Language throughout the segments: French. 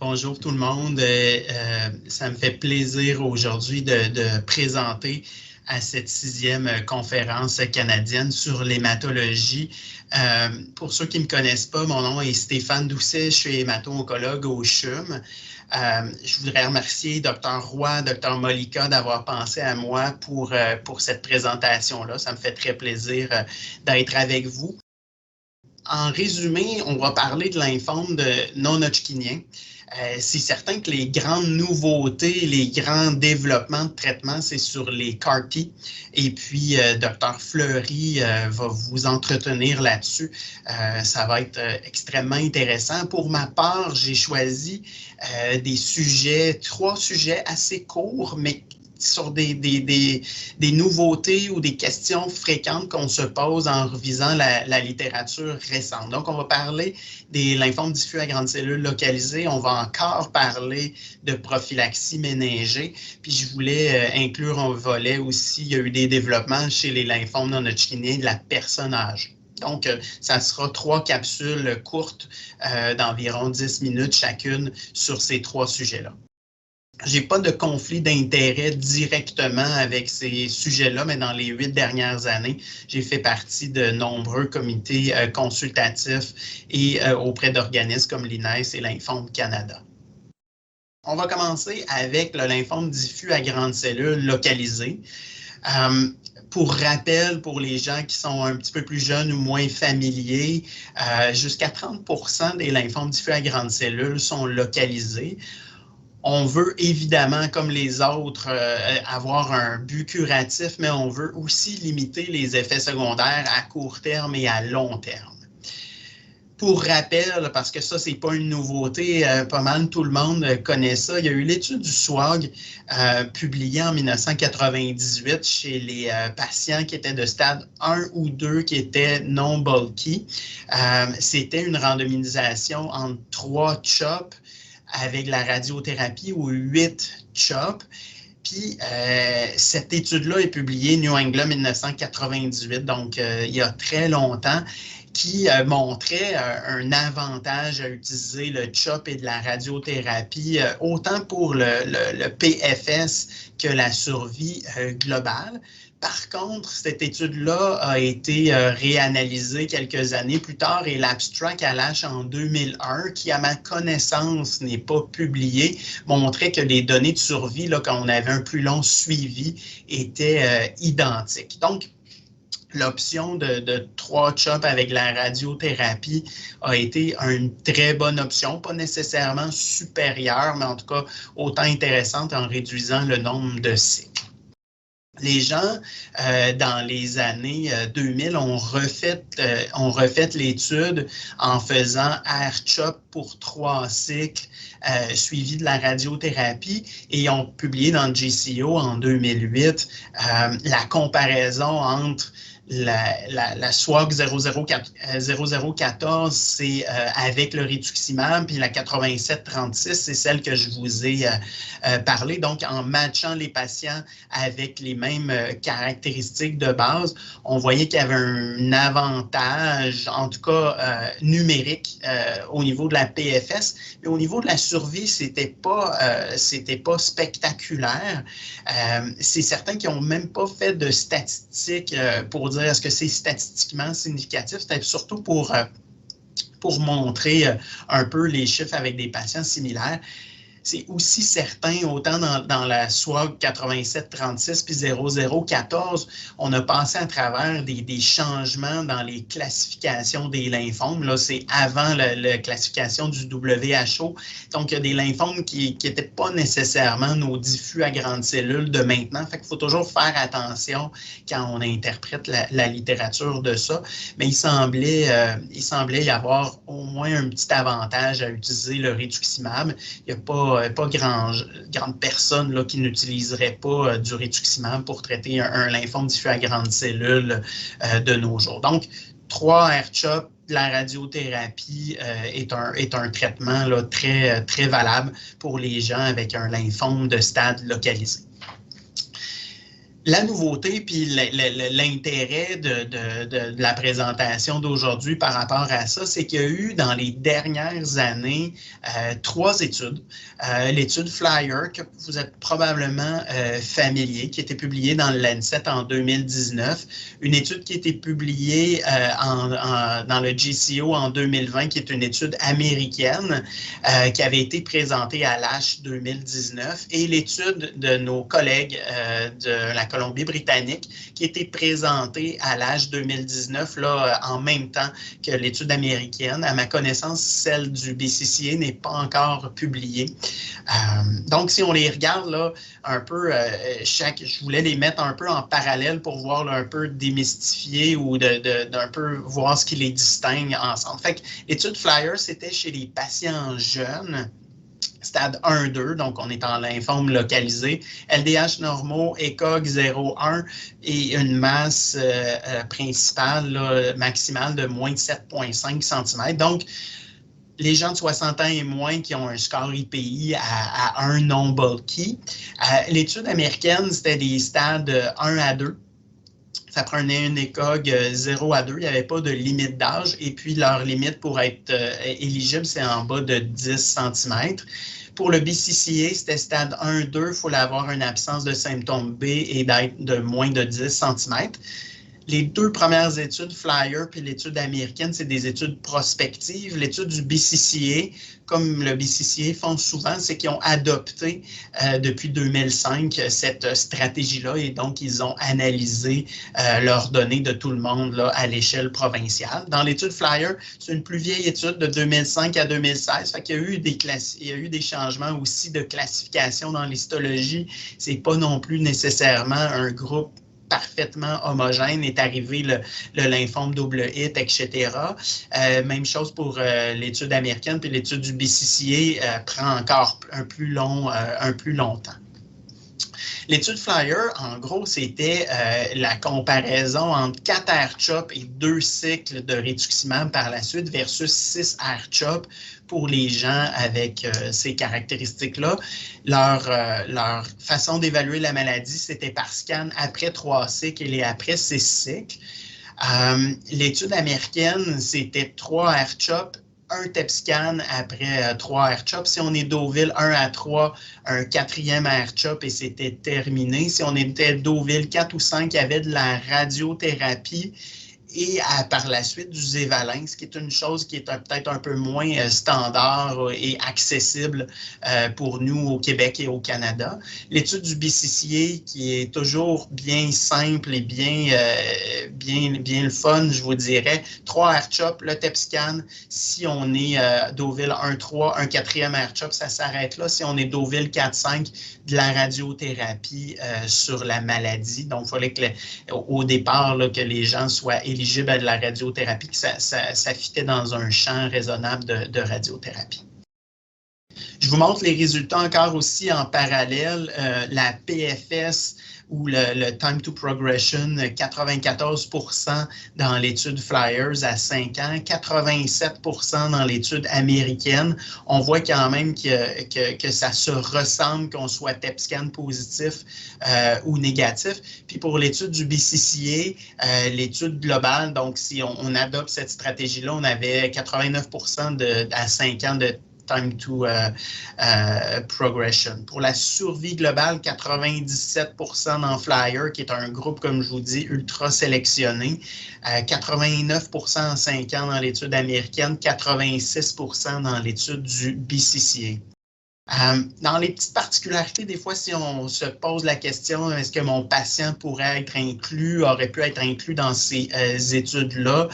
Bonjour tout le monde. Ça me fait plaisir aujourd'hui de présenter à cette 6e conférence canadienne sur l'hématologie. Pour ceux qui ne me connaissent pas, mon nom est Stéphane Doucet, je suis hémato-oncologue au CHUM. Je voudrais remercier Dr. Roy, Dr. Mollica d'avoir pensé à moi pour cette présentation-là. Ça me fait très plaisir d'être avec vous. En résumé, on va parler de lymphome non-hodgkinien. C'est certain que les grandes nouveautés, les grands développements de traitement, c'est sur les CAR-T. Et puis, Dr. Fleury va vous entretenir là-dessus. Ça va être extrêmement intéressant. Pour ma part, j'ai choisi trois sujets assez courts, mais sur des nouveautés ou des questions fréquentes qu'on se pose en revisant la littérature récente. Donc, on va parler des lymphomes diffus à grandes cellules localisées. On va encore parler de prophylaxie méningée. Puis, je voulais inclure un volet aussi. Il y a eu des développements chez les lymphomes non-hodgkiniens de la personne âgée. Donc, ça sera 3 capsules courtes d'environ 10 minutes chacune sur ces 3 sujets-là. Je n'ai pas de conflit d'intérêt directement avec ces sujets-là, mais dans les 8 dernières années, j'ai fait partie de nombreux comités consultatifs et auprès d'organismes comme l'INES et Lymphome Canada. On va commencer avec le lymphome diffus à grandes cellules localisées. Pour rappel, pour les gens qui sont un petit peu plus jeunes ou moins familiers, jusqu'à 30% des lymphomes diffus à grandes cellules sont localisés. On veut évidemment, comme les autres, avoir un but curatif, mais on veut aussi limiter les effets secondaires à court terme et à long terme. Pour rappel, parce que ça, ce n'est pas une nouveauté, pas mal tout le monde connaît ça, il y a eu l'étude du SWOG publiée en 1998 chez les patients qui étaient de stade 1 ou 2 qui étaient non bulky. C'était une randomisation entre 3 CHOP avec la radiothérapie ou 8 CHOP. Puis, cette étude-là est publiée New England 1998, donc il y a très longtemps, qui montrait un avantage à utiliser le CHOP et de la radiothérapie, autant pour le PFS que la survie globale. Par contre, cette étude-là a été réanalysée quelques années plus tard et l'abstract à l'ASH en 2001, qui à ma connaissance n'est pas publié, montrait que les données de survie, là, quand on avait un plus long suivi, étaient identiques. Donc, l'option de 3 CHOP avec la radiothérapie a été une très bonne option, pas nécessairement supérieure, mais en tout cas autant intéressante en réduisant le nombre de cycles. Les gens, dans les années 2000, ont refait l'étude en faisant R-CHOP pour 3 cycles suivis de la radiothérapie et ont publié dans JCO en 2008 la comparaison entre la SWOG 0014, c'est avec le rituximab, puis la 8736, c'est celle que je vous ai parlé. Donc, en matchant les patients avec les mêmes caractéristiques de base, on voyait qu'il y avait un avantage, en tout cas numérique, au niveau de la PFS. Mais au niveau de la survie, c'était pas spectaculaire. C'est certain qu'ils n'ont même pas fait de statistiques pour dire est-ce que c'est statistiquement significatif. C'était surtout pour montrer un peu les chiffres avec des patients similaires. C'est aussi certain, autant dans la SWOG 8736 puis 0014, on a passé à travers des changements dans les classifications des lymphomes. Là, c'est avant la classification du WHO. Donc, il y a des lymphomes qui n'étaient pas nécessairement nos diffus à grandes cellules de maintenant. Fait qu'il faut toujours faire attention quand on interprète la littérature de ça. Mais il semblait y avoir au moins un petit avantage à utiliser le rituximab. Il n'y a pas grande personne là, qui n'utiliserait pas du rituximab pour traiter un lymphome diffus à grandes cellules de nos jours. Donc, 3 R-CHOP, la radiothérapie est un traitement là, très, très valable pour les gens avec un lymphome de stade localisé. La nouveauté puis l'intérêt de la présentation d'aujourd'hui par rapport à ça, c'est qu'il y a eu dans les dernières années 3 études. L'étude Flyer, que vous êtes probablement familier, qui a été publiée dans le Lancet en 2019, une étude qui a été publiée dans le JCO en 2020, qui est une étude américaine qui avait été présentée à l'ASH 2019, et l'étude de nos collègues de la Colombie-Britannique qui a été présentée à l'âge 2019, là, en même temps que l'étude américaine. À ma connaissance, celle du BCCA n'est pas encore publiée. Donc, si on les regarde là, un peu, je voulais les mettre un peu en parallèle pour voir là, un peu démystifier ou d'un peu voir ce qui les distingue ensemble. Fait que l'étude Flyer, c'était chez les patients jeunes, stade 1-2, donc on est en lymphome localisé, LDH normaux, ECOG 0,1 et une masse principale, là, maximale de moins de 7,5 cm. Donc, les gens de 60 ans et moins qui ont un score IPI à 1 non bulky. L'étude américaine, c'était des stades 1 à 2. Ça prenait une ECOG 0 à 2. Il n'y avait pas de limite d'âge. Et puis, leur limite pour être éligible, c'est en bas de 10 cm. Pour le BCCA, c'était stade 1-2. Il faut avoir une absence de symptômes B et d'être de moins de 10 cm. Les 2 premières études, Flyer puis l'étude américaine, c'est des études prospectives. L'étude du BCCA, comme le BCCA font souvent, c'est qu'ils ont adopté depuis 2005 cette stratégie-là et donc ils ont analysé leurs données de tout le monde là, à l'échelle provinciale. Dans l'étude Flyer, c'est une plus vieille étude de 2005 à 2016, fait qu'il y a eu des changements aussi de classification dans l'histologie. C'est pas non plus nécessairement un groupe parfaitement homogène, est arrivé le lymphome double hit, etc. Même chose pour l'étude américaine, puis l'étude du BCCA prend encore un plus longtemps. L'étude Flyer, en gros, c'était la comparaison entre 4 air-CHOP et 2 cycles de rituximab par la suite versus 6 air-CHOP pour les gens avec ces caractéristiques-là. Leur façon d'évaluer la maladie, c'était par scan après 3 cycles et après 6 cycles. L'étude américaine, c'était 3 air-CHOP, un TEP-scan après 3 air-CHOP. Si on est Deauville 1 à 3, un 4e air-CHOP et c'était terminé. Si on était Deauville 4 ou 5, il y avait de la radiothérapie et par la suite du Zevalin, ce qui est une chose qui est peut-être un peu moins standard et accessible pour nous au Québec et au Canada. L'étude du BCCA qui est toujours bien simple et bien le fun, je vous dirais. 3 air-CHOP, le TEP-scan. Si on est Deauville 1-3, un 4e air-CHOP, ça s'arrête là. Si on est Deauville 4-5, de la radiothérapie sur la maladie. Donc, il fallait au départ là, que les gens soient éligibles à de la radiothérapie, que ça fitait dans un champ raisonnable de radiothérapie. Je vous montre les résultats encore aussi en parallèle. La PFS ou le time to progression, 94% dans l'étude Flyers à 5 ans, 87% dans l'étude américaine. On voit quand même que ça se ressemble, qu'on soit TEP-scan positif ou négatif. Puis pour l'étude du BCCA, l'étude globale, donc si on adopte cette stratégie-là, on avait 89% à 5 ans de time to progression. Pour la survie globale, 97% dans Flyer, qui est un groupe, comme je vous dis, ultra sélectionné. 89% en 5 ans dans l'étude américaine, 86% dans l'étude du BCCA. Dans les petites particularités, des fois, si on se pose la question, est-ce que mon patient aurait pu être inclus dans ces études-là?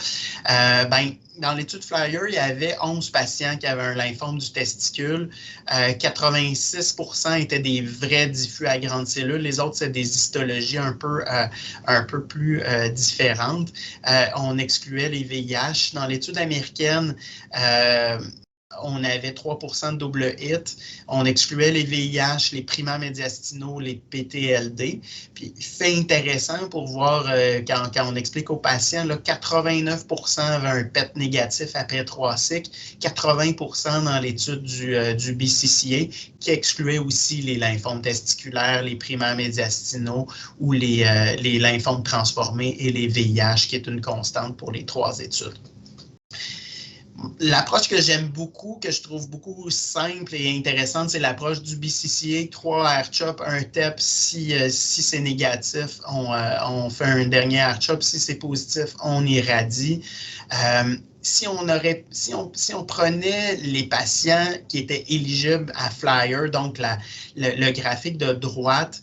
Dans l'étude Flyer, il y avait 11 patients qui avaient un lymphome du testicule. 86% étaient des vrais diffus à grandes cellules. Les autres, c'est des histologies un peu plus différentes. On excluait les VIH. Dans l'étude américaine, on avait 3% de double hit. On excluait les VIH, les primaires médiastinaux, les PTLD. Puis, fait intéressant pour voir, quand on explique aux patients, là, 89% avaient un PET négatif après 3 cycles, 80% dans l'étude du BCCA, qui excluait aussi les lymphomes testiculaires, les primaires médiastinaux ou les lymphomes transformés et les VIH, qui est une constante pour les 3 études. L'approche que j'aime beaucoup, que je trouve beaucoup simple et intéressante, c'est l'approche du BCCA, 3 R-CHOP, 1 TEP. Si c'est négatif, on fait un dernier R-CHOP. Si c'est positif, on irradie. Si on prenait les patients qui étaient éligibles à Flyer, donc le graphique de droite,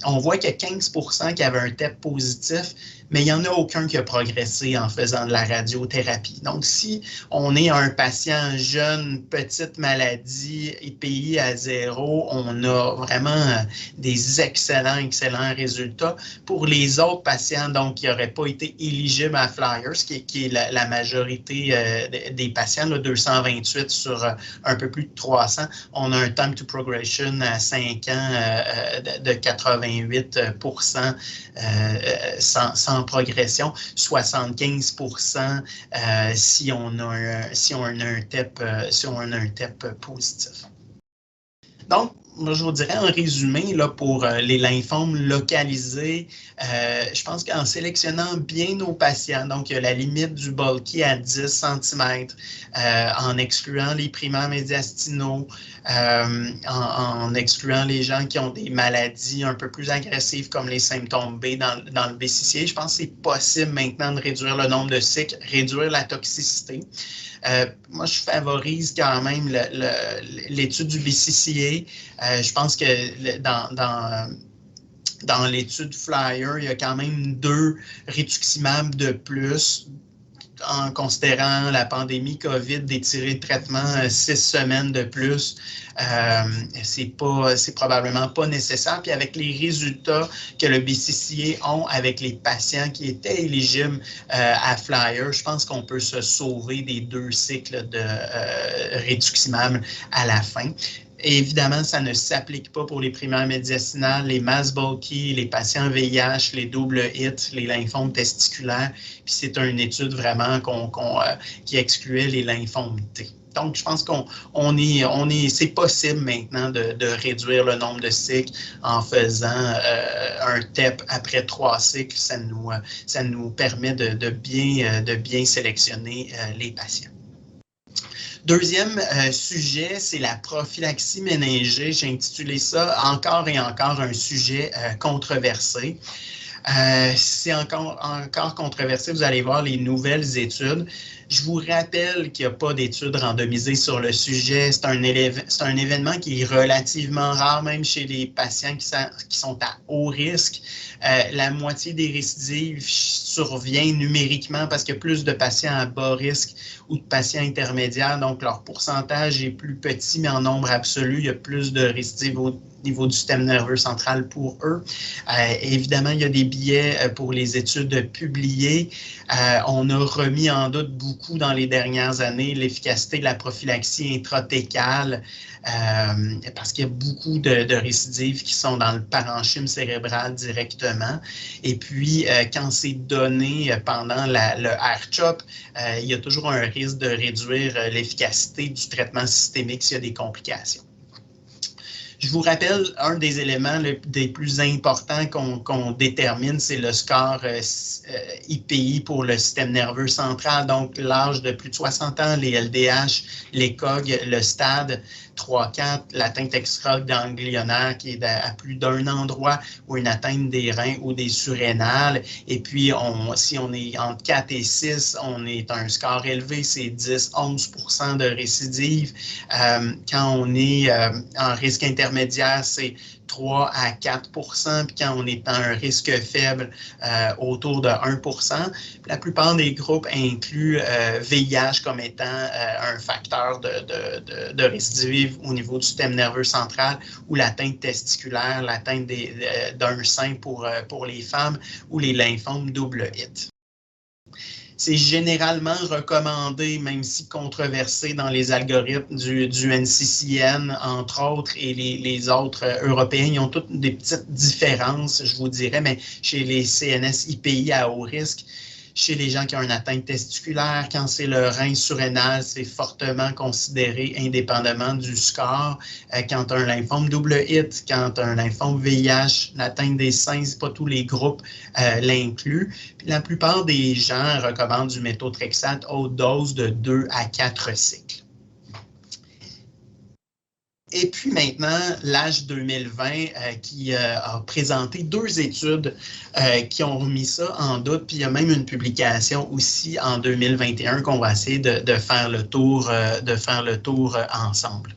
on voit qu'il y a 15% qui avaient un TEP positif, mais il n'y en a aucun qui a progressé en faisant de la radiothérapie. Donc, si on est un patient jeune, petite maladie, IPI à 0, on a vraiment des excellents résultats. Pour les autres patients donc, qui n'auraient pas été éligibles à Flyers, qui est la majorité des patients, là, 228 sur un peu plus de 300, on a un time to progression à 5 ans de 88% sans progression, 75% si on a un TEP positif. Donc, moi, je vous dirais en résumé, là, pour les lymphomes localisés, je pense qu'en sélectionnant bien nos patients, donc il y a la limite du bulky à 10 cm, en excluant les primaires médiastinaux, en excluant les gens qui ont des maladies un peu plus agressives comme les symptômes B dans le BCCA, je pense que c'est possible maintenant de réduire le nombre de cycles, réduire la toxicité. Moi, je favorise quand même l'étude du BCCA. Je pense que dans l'étude Flyer, il y a quand même 2 rituximab de plus, en considérant la pandémie COVID, d'étirer le traitement 6 semaines de plus. C'est probablement pas nécessaire. Puis avec les résultats que le BCCA ont avec les patients qui étaient éligibles à Flyer, je pense qu'on peut se sauver des 2 cycles de rituximab à la fin. Et évidemment, ça ne s'applique pas pour les primaires médiastinales, les mass bulky, les patients VIH, les double hits, les lymphomes testiculaires. Puis c'est une étude vraiment qui excluait les lymphomes T. Donc, je pense c'est possible maintenant de réduire le nombre de cycles en faisant un TEP après 3 cycles. Ça nous permet de bien sélectionner les patients. Deuxième sujet, c'est la prophylaxie méningée. J'ai intitulé ça « Encore et encore un sujet controversé ». C'est encore controversé, vous allez voir les nouvelles études. Je vous rappelle qu'il n'y a pas d'études randomisées sur le sujet. C'est un événement qui est relativement rare, même chez les patients qui sont à haut risque. La moitié des récidives survient numériquement parce qu'il y a plus de patients à bas risque ou de patients intermédiaires. Donc, leur pourcentage est plus petit, mais en nombre absolu, il y a plus de récidives au niveau du système nerveux central pour eux. Évidemment, il y a des biais pour les études publiées. On a remis en doute beaucoup dans les dernières années l'efficacité de la prophylaxie intratécale parce qu'il y a beaucoup de récidives qui sont dans le parenchyme cérébral directement. Et puis, quand c'est donné pendant le R-CHOP, il y a toujours un risque de réduire l'efficacité du traitement systémique s'il y a des complications. Je vous rappelle, un des éléments des plus importants qu'on détermine, c'est le score IPI pour le système nerveux central, donc l'âge de plus de 60 ans, les LDH, les COG, le stade 3-4, l'atteinte extra-ganglionnaire qui est à plus d'un endroit ou une atteinte des reins ou des surrénales. Et puis, si on est entre 4 et 6, on est un score élevé, c'est 10-11% de récidive. Quand on est en risque intermédiaire, c'est 3 à 4%, puis quand on est dans un risque faible, autour de 1%. La plupart des groupes incluent VIH comme étant un facteur de récidive au niveau du système nerveux central ou l'atteinte testiculaire, l'atteinte d'un sein pour les femmes ou les lymphomes double hit. C'est généralement recommandé, même si controversé dans les algorithmes du NCCN, entre autres, et les autres européens. Ils ont toutes des petites différences, je vous dirais, mais chez les CNS-IPI à haut risque, chez les gens qui ont une atteinte testiculaire, quand c'est le rein surrénal, c'est fortement considéré indépendamment du score. Quand tu as un lymphome double hit, quand tu as un lymphome VIH, l'atteinte des seins, pas tous les groupes l'incluent. Puis la plupart des gens recommandent du méthotrexate haute dose de 2 à 4 cycles. Et puis maintenant, l'ASH 2020 qui a présenté 2 études qui ont mis ça en doute. Puis il y a même une publication aussi en 2021 qu'on va essayer de faire le tour ensemble.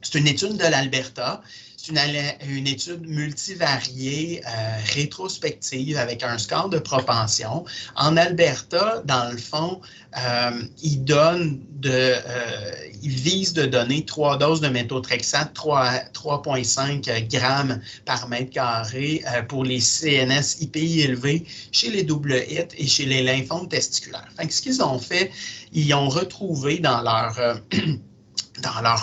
C'est une étude de l'Alberta. C'est une étude multivariée, rétrospective, avec un score de propension. En Alberta, dans le fond, il vise de donner 3 doses de méthotrexate, 3,5 grammes par mètre carré pour les CNS IPI élevés chez les double hits et chez les lymphomes testiculaires. Donc, ce qu'ils ont fait, ils ont retrouvé dans leurs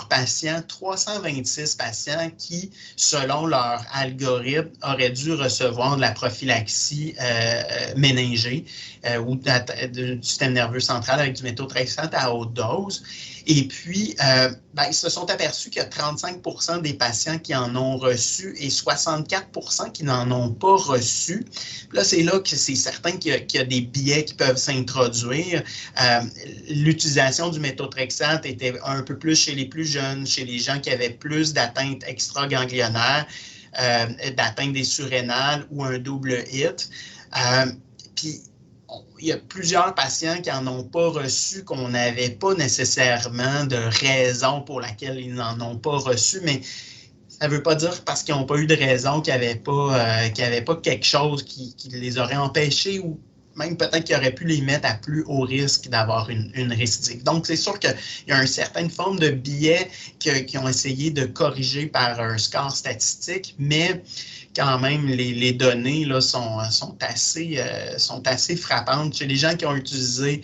patients, 326 patients qui, selon leur algorithme, auraient dû recevoir de la prophylaxie méningée ou du système nerveux central avec du méthotrexate à haute dose. Et puis, ils se sont aperçus qu'il y a 35% des patients qui en ont reçu et 64% qui n'en ont pas reçu. Là, c'est là que c'est certain qu'il y a des biais qui peuvent s'introduire. L'utilisation du méthotrexate était un peu plus chez les plus jeunes, chez les gens qui avaient plus d'atteintes extraganglionnaires, d'atteinte des surrénales ou un double hit. Puis, il y a plusieurs patients qui n'en ont pas reçu, qu'on n'avait pas nécessairement de raison pour laquelle ils n'en ont pas reçu, mais ça ne veut pas dire parce qu'ils n'ont pas eu de raison qu'il n'y avait pas quelque chose qui les aurait empêchés ou même peut-être qu'ils auraient pu les mettre à plus haut risque d'avoir une récidive. Donc, c'est sûr qu'il y a une certaine forme de biais qu'ils ont essayé de corriger par un score statistique, mais quand même, les données là, sont assez frappantes. Chez les gens qui ont utilisé,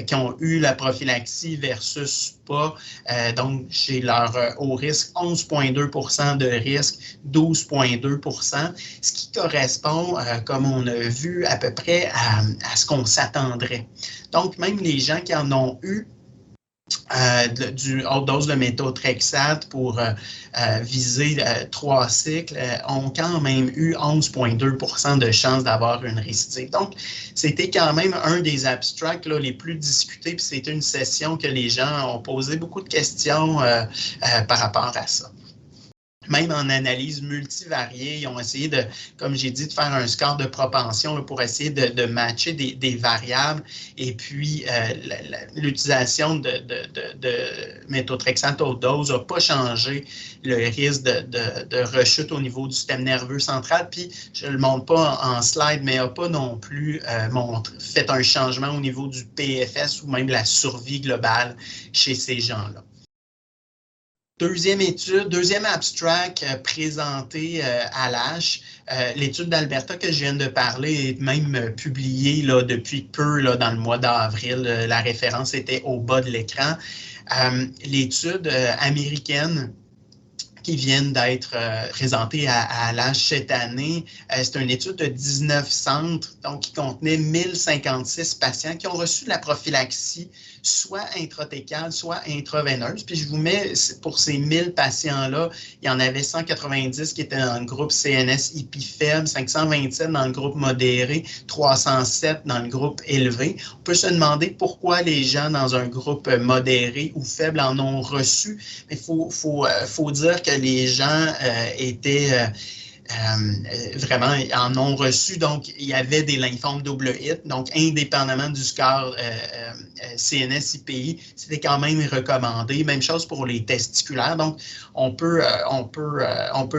qui ont eu la prophylaxie versus pas, donc chez leur haut risque, 11,2% de risque, 12,2%, ce qui correspond, comme on a vu, à peu près à ce qu'on s'attendrait. Donc, même les gens qui en ont eu du haute dose de méthotrexate pour viser 3 cycles ont quand même eu 11,2% de chances d'avoir une récidive. Donc, c'était quand même un des abstracts là, les plus discutés, puis c'était une session que les gens ont posé beaucoup de questions par rapport à ça. Même en analyse multivariée, ils ont essayé de, comme j'ai dit, de faire un score de propension là, pour essayer de matcher des variables. Et puis, l'utilisation de méthotrexate haute dose n'a pas changé le risque de rechute au niveau du système nerveux central. Puis, je ne le montre pas en slide, mais n'a pas non plus fait un changement au niveau du PFS ou même la survie globale chez ces gens-là. Deuxième étude, deuxième abstract présenté à l'ASH, l'étude d'Alberta que je viens de parler est même publiée là, depuis peu là, dans le mois d'avril. La référence était au bas de l'écran. L'étude américaine qui viennent d'être présentées à l'ASH cette année. C'est une étude de 19 centres, donc qui contenait 1056 patients qui ont reçu de la prophylaxie, soit intratécale, soit intraveineuse. Puis je vous mets, pour ces 1000 patients-là, il y en avait 190 qui étaient dans le groupe CNS-IP faible, 527 dans le groupe modéré, 307 dans le groupe élevé. On peut se demander pourquoi les gens dans un groupe modéré ou faible en ont reçu. Mais il faut dire que les gens étaient vraiment en ont reçu. Donc, il y avait des lymphomes double hit. Donc, indépendamment du score CNS-IPI, c'était quand même recommandé. Même chose pour les testiculaires. Donc, on peut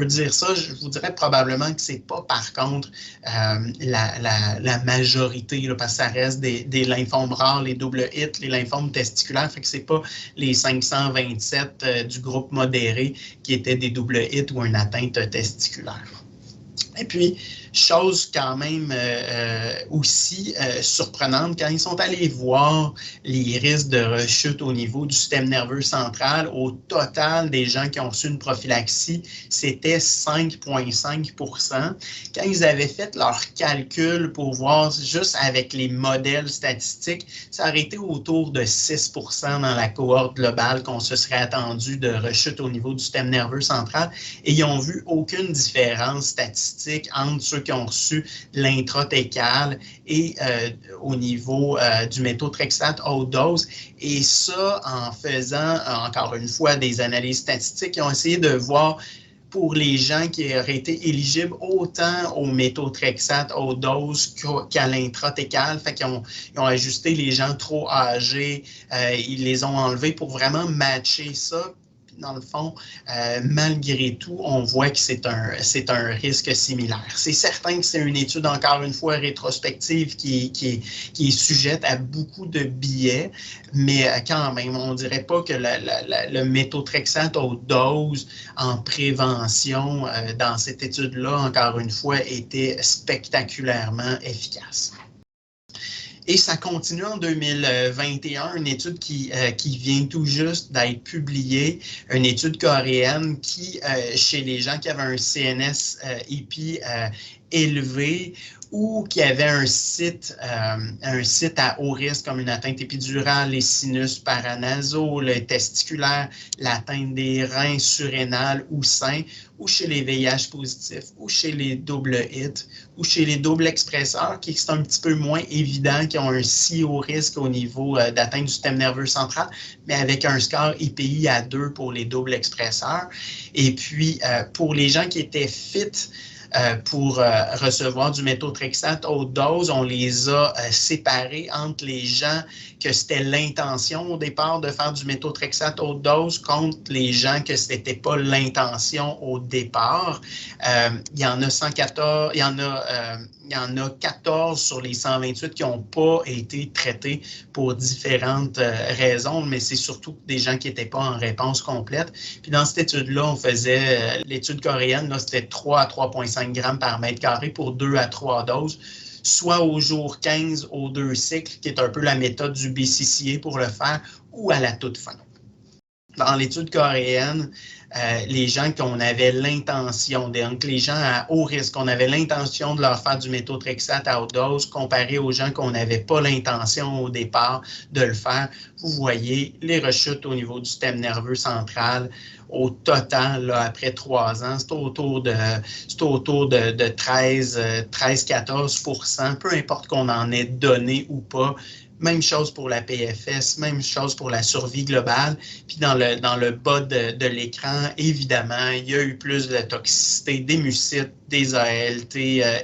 dire ça. Je vous dirais probablement que c'est pas, par contre, la majorité, là, parce que ça reste des lymphomes rares, les double hits, les lymphomes testiculaires. Fait que c'est pas les 527 du groupe modéré qui étaient des double hits ou une atteinte testiculaire. Et puis, chose quand même aussi surprenante, quand ils sont allés voir les risques de rechute au niveau du système nerveux central, au total des gens qui ont reçu une prophylaxie, c'était 5,5 %. Quand ils avaient fait leur calcul pour voir juste avec les modèles statistiques, ça aurait été autour de 6 % dans la cohorte globale qu'on se serait attendu de rechute au niveau du système nerveux central. Et ils n'ont vu aucune différence statistique entre ceux qui ont reçu l'intratécal et au niveau du méthotrexate haute dose. Et ça, en faisant, encore une fois, des analyses statistiques, ils ont essayé de voir pour les gens qui auraient été éligibles autant au méthotrexate haute dose qu'à l'intratécal. Fait qu'ils ont ajusté les gens trop âgés, ils les ont enlevés pour vraiment matcher ça. Dans le fond, malgré tout, on voit que c'est un risque similaire. C'est certain que c'est une étude, encore une fois, rétrospective qui est sujette à beaucoup de biais, mais quand même, on ne dirait pas que le méthotrexate haute dose en prévention dans cette étude-là, encore une fois, était spectaculairement efficace. Et ça continue en 2021, une étude qui vient tout juste d'être publiée, une étude coréenne qui, chez les gens qui avaient un CNS-EP élevé ou qui avaient un site à haut risque comme une atteinte épidurale, les sinus paranasaux, le testiculaire, l'atteinte des reins surrénales ou seins, ou chez les VIH positifs, ou chez les double hits, ou chez les doubles expresseurs, qui sont un petit peu moins évidents, qui ont un si haut risque au niveau d'atteinte du système nerveux central, mais avec un score IPI à 2 pour les doubles expresseurs. Et puis, pour les gens qui étaient fit, pour recevoir du méthotrexate haute dose, on les a séparés entre les gens que c'était l'intention au départ de faire du méthotrexate haute dose contre les gens que ce n'était pas l'intention au départ. Il y en a 114, il y en a 14 sur les 128 qui n'ont pas été traités pour différentes raisons, mais c'est surtout des gens qui n'étaient pas en réponse complète. Puis dans cette étude-là, on faisait l'étude coréenne, c'était 3 à 3,5 grammes par mètre carré pour 2 à 3 doses, soit au jour 15 aux 2 cycles, qui est un peu la méthode du BCCA pour le faire, ou à la toute fin. Dans l'étude coréenne, les gens qu'on avait l'intention, donc les gens à haut risque, on avait l'intention de leur faire du méthotrexate à haute dose, comparé aux gens qu'on n'avait pas l'intention au départ de le faire. Vous voyez les rechutes au niveau du système nerveux central. Au total, là, après 3 ans, c'est autour de 13-14 %, peu importe qu'on en ait donné ou pas. Même chose pour la PFS, même chose pour la survie globale. Puis dans le bas de l'écran, évidemment, il y a eu plus de toxicité, des mucites, des ALT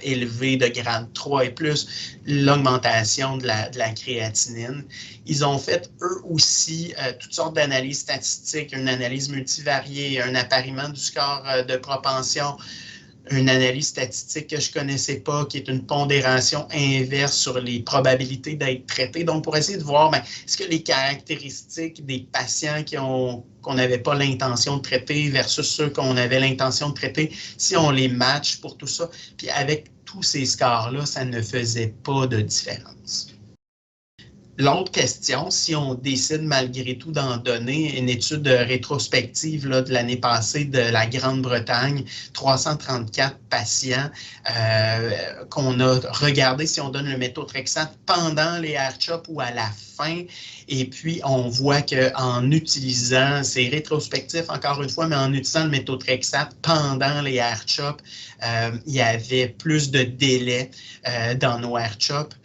élevés de grade 3 et plus, l'augmentation de la créatinine. Ils ont fait, eux aussi, toutes sortes d'analyses statistiques, une analyse multivariée, un appariement du score de propension, une analyse statistique que je ne connaissais pas, qui est une pondération inverse sur les probabilités d'être traités. Donc, pour essayer de voir, est-ce que les caractéristiques des patients qu'on n'avait pas l'intention de traiter versus ceux qu'on avait l'intention de traiter, si on les match pour tout ça, puis avec tous ces scores-là, ça ne faisait pas de différence. L'autre question, si on décide malgré tout d'en donner, une étude rétrospective là, de l'année passée de la Grande-Bretagne, 334 patients qu'on a regardé si on donne le méthotrexate pendant les R-CHOP ou à la fin. Et puis, on voit qu'en utilisant, c'est rétrospectif encore une fois, mais en utilisant le méthotrexate pendant les R-CHOP, il y avait plus de délai dans nos R-CHOP.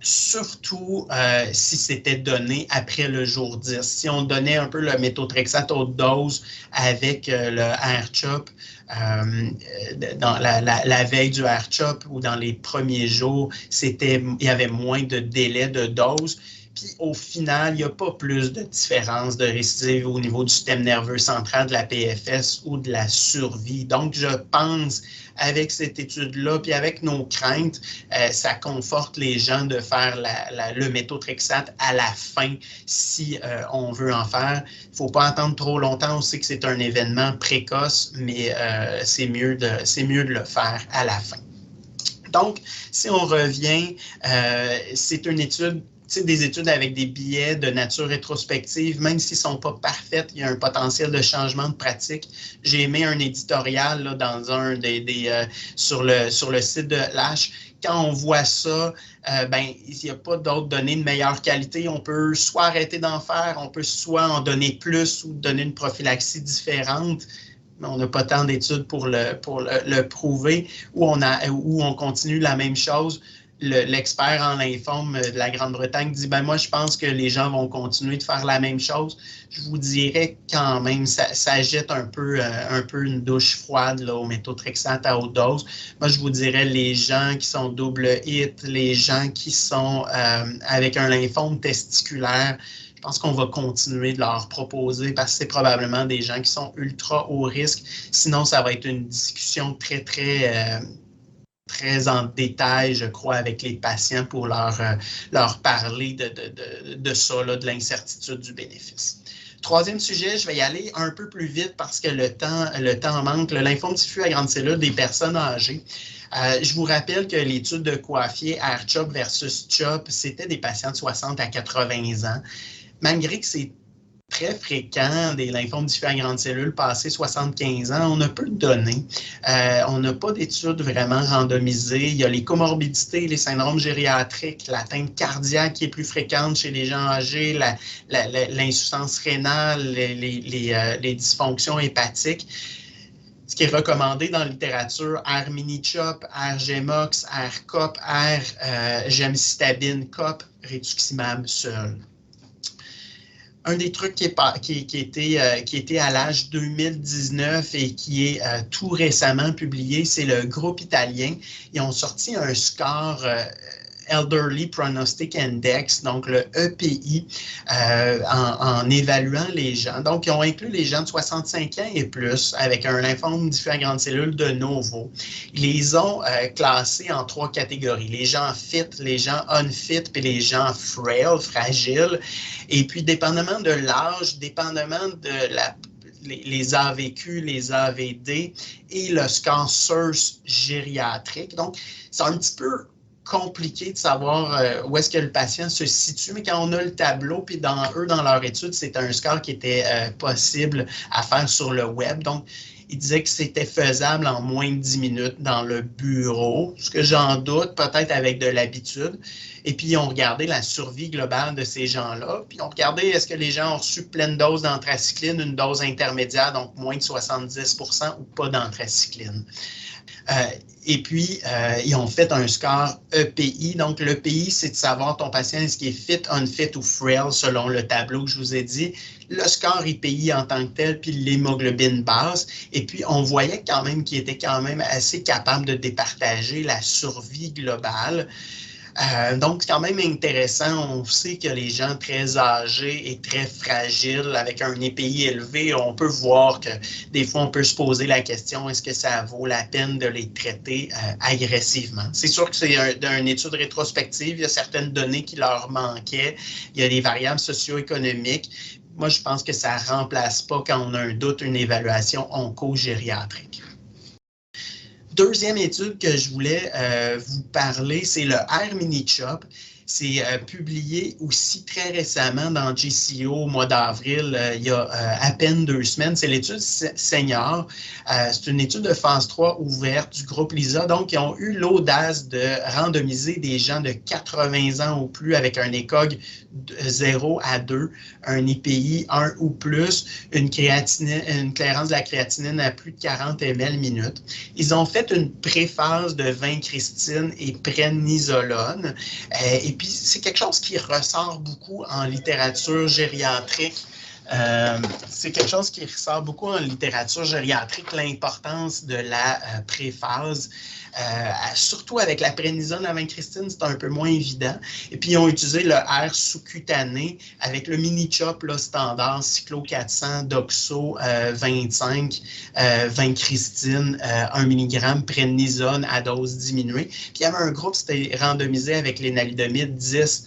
Surtout si c'était donné après le jour 10. Si on donnait un peu le méthotrexate haute dose avec le R-CHOP dans la veille du R-CHOP ou dans les premiers jours, il y avait moins de délai de dose. Puis au final, il n'y a pas plus de différence de récidive au niveau du système nerveux central, de la PFS ou de la survie. Donc, je pense, avec cette étude-là, puis avec nos craintes, ça conforte les gens de faire le méthotrexate à la fin si on veut en faire. Il ne faut pas attendre trop longtemps. On sait que c'est un événement précoce, mais c'est mieux de le faire à la fin. Donc, si on revient, c'est une étude, des études avec des biais de nature rétrospective, même s'ils ne sont pas parfaits, il y a un potentiel de changement de pratique. J'ai mis un éditorial là, dans un sur le site de l'H. Quand on voit ça, il n'y a pas d'autres données de meilleure qualité. On peut soit arrêter d'en faire, on peut soit en donner plus ou donner une prophylaxie différente. Mais on n'a pas tant d'études pour le prouver, où on continue la même chose. L'expert en lymphome de la Grande-Bretagne dit moi, je pense que les gens vont continuer de faire la même chose. Je vous dirais quand même, ça jette un peu une douche froide là, au méthotrexate à haute dose. Moi, je vous dirais les gens qui sont double hit, les gens qui sont avec un lymphome testiculaire, je pense qu'on va continuer de leur proposer parce que c'est probablement des gens qui sont ultra haut risque. Sinon, ça va être une discussion très en détail, je crois, avec les patients pour leur parler de ça, là, de l'incertitude du bénéfice. Troisième sujet, je vais y aller un peu plus vite parce que le temps manque. Le lymphome diffus à grande cellule des personnes âgées. Je vous rappelle que l'étude de Coiffier, R-CHOP versus CHOP, c'était des patients de 60 à 80 ans. Malgré que c'est très fréquent des lymphomes diffus à grande cellule passés 75 ans, on a peu de données. On n'a pas d'études vraiment randomisées. Il y a les comorbidités, les syndromes gériatriques, l'atteinte cardiaque qui est plus fréquente chez les gens âgés, l'insuffisance rénale, les dysfonctions hépatiques. Ce qui est recommandé dans la littérature, R-mini-CHOP, R-GEMOX, R-COP, gemcitabine, COP, rituximab seul. Un des trucs qui était à l'âge 2019 et qui est tout récemment publié, c'est le groupe italien. Ils ont sorti un score Elderly Prognostic Index, donc le EPI, en évaluant les gens. Donc, ils ont inclus les gens de 65 ans et plus avec un lymphome diffus à grande cellule de novo. Ils les ont classés en 3 catégories. Les gens fit, les gens unfit, puis les gens fragiles. Et puis, dépendamment de l'âge, dépendamment de les AVQ, les AVD et le score SIRS gériatrique. Donc, c'est un petit peu compliqué de savoir où est-ce que le patient se situe, mais quand on a le tableau, puis dans leur étude, c'était un score qui était possible à faire sur le web. Donc, ils disaient que c'était faisable en moins de 10 minutes dans le bureau, ce que j'en doute, peut-être avec de l'habitude. Et puis, ils ont regardé la survie globale de ces gens-là. Puis, ils ont regardé est-ce que les gens ont reçu pleine dose d'anthracycline, une dose intermédiaire, donc moins de 70% ou pas d'anthracycline. Et puis, ils ont fait un score EPI. Donc, l'EPI, c'est de savoir ton patient, est-ce qu'il est fit, unfit ou frail selon le tableau que je vous ai dit. Le score IPI en tant que tel, puis l'hémoglobine basse. Et puis, on voyait quand même qu'il était quand même assez capable de départager la survie globale. Donc, c'est quand même intéressant. On sait que les gens très âgés et très fragiles, avec un EPI élevé, on peut voir que des fois, on peut se poser la question, est-ce que ça vaut la peine de les traiter agressivement? C'est sûr que c'est une étude rétrospective. Il y a certaines données qui leur manquaient. Il y a des variables socio-économiques. Moi, je pense que ça ne remplace pas, quand on a un doute, une évaluation onco-gériatrique. Deuxième étude que je voulais vous parler, c'est le R-mini-CHOP. C'est publié aussi très récemment dans JCO au mois d'avril, il y a à peine 2 semaines. C'est l'étude senior. C'est une étude de phase 3 ouverte du groupe LISA. Donc, ils ont eu l'audace de randomiser des gens de 80 ans ou plus avec un ECOG de 0 à 2, un IPI 1 ou plus, une clairance de la créatinine à plus de 40 ml minute. Ils ont fait une préphase de vincristine et prénisolone. Et puis, c'est quelque chose qui ressort beaucoup en littérature gériatrique. C'est quelque chose qui ressort beaucoup en littérature gériatrique, l'importance de la préphase. Surtout avec la prénisone à vincristine, c'est un peu moins évident. Et puis, ils ont utilisé le R sous-cutané avec le mini-chop standard, cyclo 400, doxo 25, vincristine, 1 mg, prénisone à dose diminuée. Puis, il y avait un groupe, c'était randomisé avec les nalidomide 10,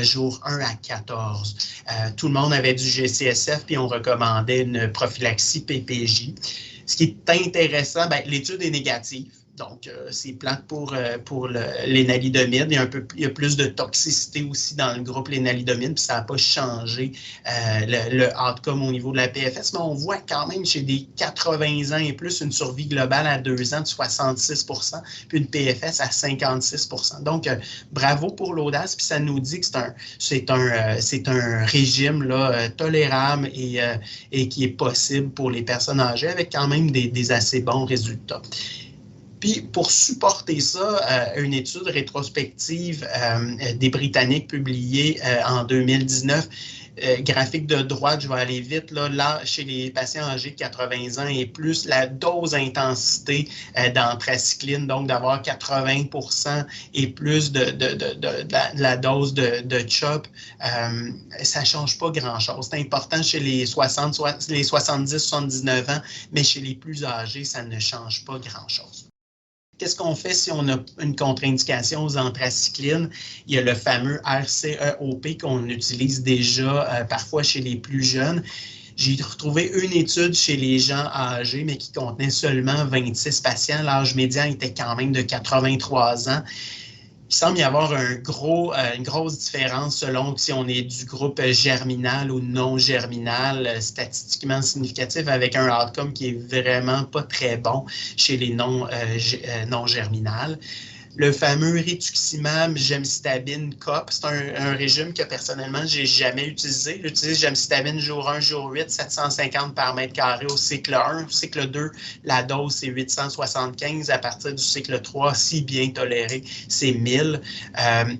jours 1 à 14. Tout le monde avait du GCSF, puis on recommandait une prophylaxie PPJ. Ce qui est intéressant, l'étude est négative. Donc, c'est plate pour les nalidomides. Il y a plus de toxicité aussi dans le groupe les nalidomides, puis ça n'a pas changé le outcome au niveau de la PFS, mais on voit quand même chez des 80 ans et plus une survie globale à 2 ans de 66 %, puis une PFS à 56 %. Donc, bravo pour l'audace, puis ça nous dit que c'est un régime là, tolérable et qui est possible pour les personnes âgées avec quand même des assez bons résultats. Puis, pour supporter ça, une étude rétrospective des Britanniques publiée en 2019, graphique de droite, je vais aller vite, là, chez les patients âgés de 80 ans et plus, la dose intensité d'anthracycline, donc d'avoir 80 % et plus de la dose de CHOP, ça ne change pas grand-chose. C'est important chez les 70-79 ans, mais chez les plus âgés, ça ne change pas grand-chose. Qu'est-ce qu'on fait si on a une contre-indication aux anthracyclines? Il y a le fameux RCEOP qu'on utilise déjà parfois chez les plus jeunes. J'ai retrouvé une étude chez les gens âgés, mais qui contenait seulement 26 patients. L'âge médian était quand même de 83 ans. Il semble y avoir une grosse différence selon si on est du groupe germinal ou non germinal, statistiquement significatif, avec un outcome qui est vraiment pas très bon chez les non germinales. Le fameux rituximab, gemcitabine, COP, c'est un régime que personnellement, je n'ai jamais utilisé. J'utilise gemcitabine jour 1, jour 8, 750 par mètre carré au cycle 1. Au cycle 2, la dose, c'est 875. À partir du cycle 3, si bien toléré, c'est 1000.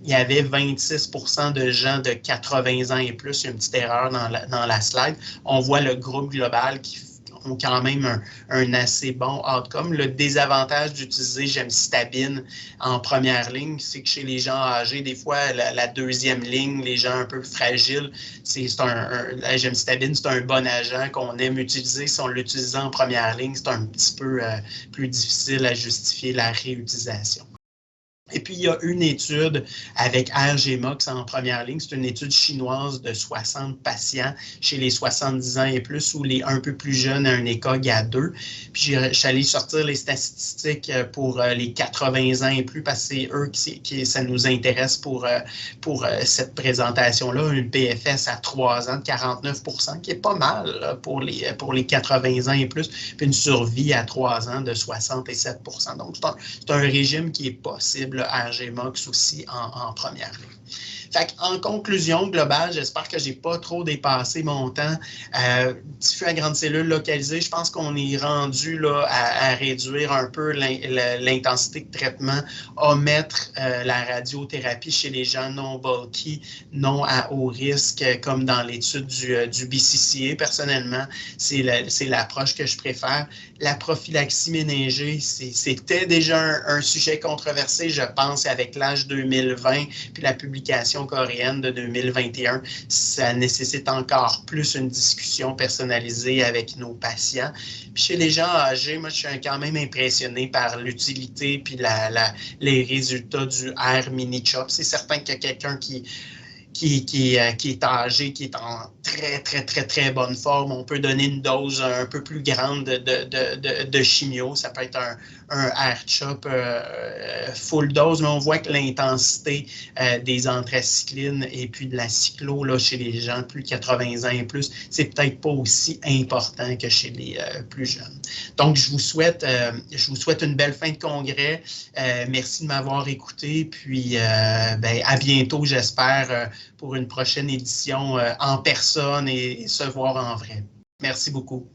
Il y avait 26 % de gens de 80 ans et plus. Il y a une petite erreur dans la slide. On voit le groupe global qui ont quand même un assez bon outcome. Le désavantage d'utiliser gemcitabine en première ligne, c'est que chez les gens âgés, des fois, la deuxième ligne, les gens un peu fragiles, la gemcitabine, c'est un bon agent qu'on aime utiliser. Si on l'utilise en première ligne, c'est un petit peu plus difficile à justifier la réutilisation. Et puis, il y a une étude avec RGMOX en première ligne. C'est une étude chinoise de 60 patients chez les 70 ans et plus ou les un peu plus jeunes à un ECOG à 2. Puis, je suis allé sortir les statistiques pour les 80 ans et plus parce que c'est eux qui ça nous intéresse pour cette présentation-là. Une PFS à 3 ans de 49 %, qui est pas mal là, pour les 80 ans et plus. Puis, une survie à 3 ans de 67 %. Donc, c'est un régime qui est possible. Le RGMOX aussi en première ligne. Fait en conclusion globale, j'espère que je n'ai pas trop dépassé mon temps. Diffus à grande cellule localisée, je pense qu'on est rendu là, à réduire un peu l'intensité de traitement, omettre la radiothérapie chez les gens non bulky, non à haut risque, comme dans l'étude du BCCA. Personnellement, c'est l'approche que je préfère. La prophylaxie méningée, c'était déjà un sujet controversé, je pense, avec l'âge 2020, puis la publication coréenne de 2021. Ça nécessite encore plus une discussion personnalisée avec nos patients. Puis chez les gens âgés, moi, je suis quand même impressionné par l'utilité puis les résultats du R mini-chop. C'est certain qu'il y a quelqu'un qui est âgé, qui est en très, très, très, très bonne forme. On peut donner une dose un peu plus grande de chimio. Ça peut être un R-CHOP full dose, mais on voit que l'intensité des anthracyclines et puis de la cyclo là, chez les gens plus de 80 ans et plus, c'est peut-être pas aussi important que chez les plus jeunes. Donc, je vous souhaite une belle fin de congrès. Merci de m'avoir écouté. Puis, à bientôt, j'espère, pour une prochaine édition en personne et se voir en vrai. Merci beaucoup.